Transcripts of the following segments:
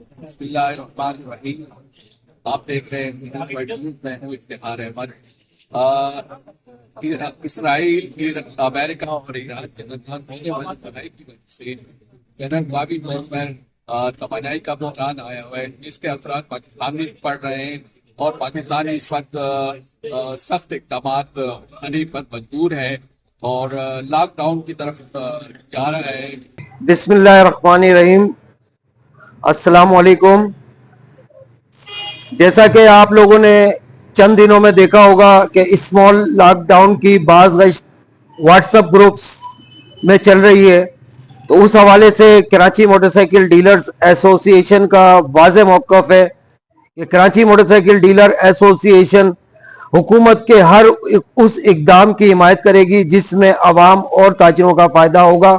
बिस्मिल्लाहिर्रहमानिर्रहीम। आप देख रहे हैं मैं हूँ इफ्तिखार अहमद। इसराइल, अमेरिका और ईरान के दरमियान होने वाली लड़ाई की वजह से बेनकामी तौर पर तवानाई का बहरान आया हुआ है। इसके असरात पाकिस्तान में पड़ रहे हैं और पाकिस्तान इस वक्त सख्त इकदाम आने पर मजबूर है और लॉकडाउन की तरफ जा रहा है। बिस्मिल्लाहिर्रहमानिर्रहीम। अस्सलाम वालेकुम। जैसा कि आप लोगों ने चंद दिनों में देखा होगा कि स्मॉल लॉकडाउन की बाज़ गश्त व्हाट्सएप ग्रुप्स में चल रही है, तो उस हवाले से कराची मोटरसाइकिल डीलर्स एसोसिएशन का वाज़ेह मौक़िफ़ है कि कराची मोटरसाइकिल डीलर एसोसिएशन हुकूमत के हर उस इक़दाम की हिमायत करेगी जिसमें अवाम और ताजिरों का फ़ायदा होगा।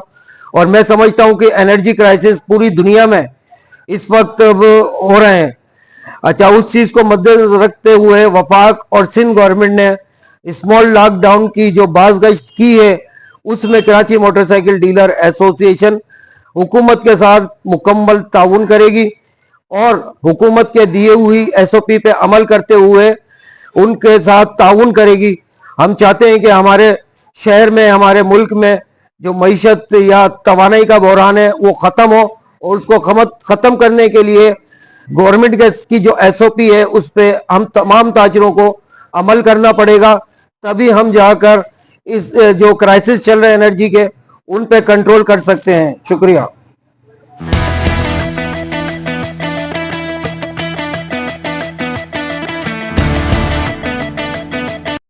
और मैं समझता हूँ कि एनर्जी क्राइसिस पूरी दुनिया में इस वक्त हो रहे हैं। अच्छा, उस चीज़ को मद्देनजर रखते हुए वफाक और सिंध गवर्नमेंट ने स्मॉल लॉकडाउन की जो बाज़गश्त की है, उसमें कराची मोटरसाइकिल डीलर एसोसिएशन हुकूमत के साथ मुकम्मल ताउन करेगी और हुकूमत के दिए हुई SOP पे अमल करते हुए उनके साथ ताउन करेगी। हम चाहते हैं कि हमारे शहर में, हमारे मुल्क में जो मईशत या तवानाई का बहरान है वो ख़त्म हो, और उसको ख़त्म करने के लिए गवर्नमेंट की जो SOP है उस पर हम तमाम ताजरों को अमल करना पड़ेगा। तभी हम जाकर इस जो क्राइसिस चल रहे हैं एनर्जी के, उन पे कंट्रोल कर सकते हैं। शुक्रिया।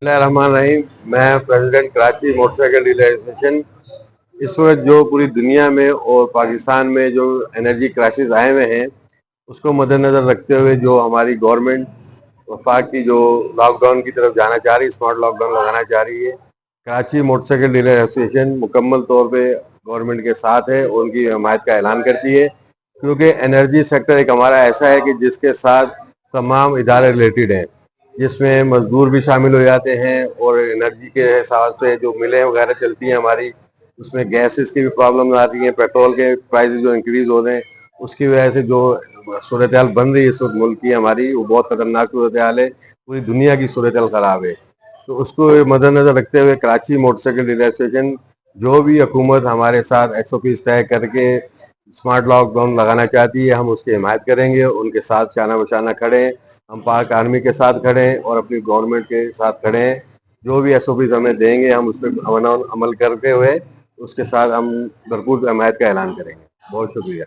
रहमान रहीम। मैं president Karachi motorcycle dealer association. इस वक्त जो पूरी दुनिया में और पाकिस्तान में जो एनर्जी क्राइसिस आए हुए हैं, उसको मद्देनजर रखते हुए जो हमारी गवर्नमेंट वफाक की जो लॉकडाउन की तरफ जाना चाह रही है, स्मार्ट लॉकडाउन लगाना चाह रही है, कराची मोटरसाइकिल डीलर एसोसिएशन मुकम्मल तौर पे गवर्नमेंट के साथ है और उनकी हमायत का ऐलान करती है। क्योंकि एनर्जी सेक्टर एक हमारा ऐसा है कि जिसके साथ तमाम इदारे रिलेटेड हैं, जिसमें मजदूर भी शामिल हो जाते हैं और एनर्जी के हिसाब से जो मिलें वगैरह चलती हैं हमारी, उसमें गैसेस की भी प्रॉब्लम आती हैं, पेट्रोल के प्राइसेस जो इंक्रीज हो रहे हैं, उसकी वजह से जो सूरत हाल बन रही है इस वक्त मुल्क की हमारी, वो बहुत खतरनाक सूरत हाल है। पूरी दुनिया की सूरत हाल खराब है। तो उसको मद्देनजर रखते हुए कराची मोटरसाइकिल डीलर एसोसिएशन जो भी हुकूमत हमारे साथ SOP तय करके स्मार्ट लॉकडाउन लगाना चाहती है, हम उसकी हिमायत करेंगे, उनके साथ शाना बशाना खड़े हैं। हम पाक आर्मी के साथ खड़े हैं और अपनी गवर्नमेंट के साथ खड़े हैं। जो भी SOP हमें देंगे हम उस पर अमल करते हुए उसके साथ हम भरपूर हिमायत का ऐलान करेंगे। बहुत शुक्रिया।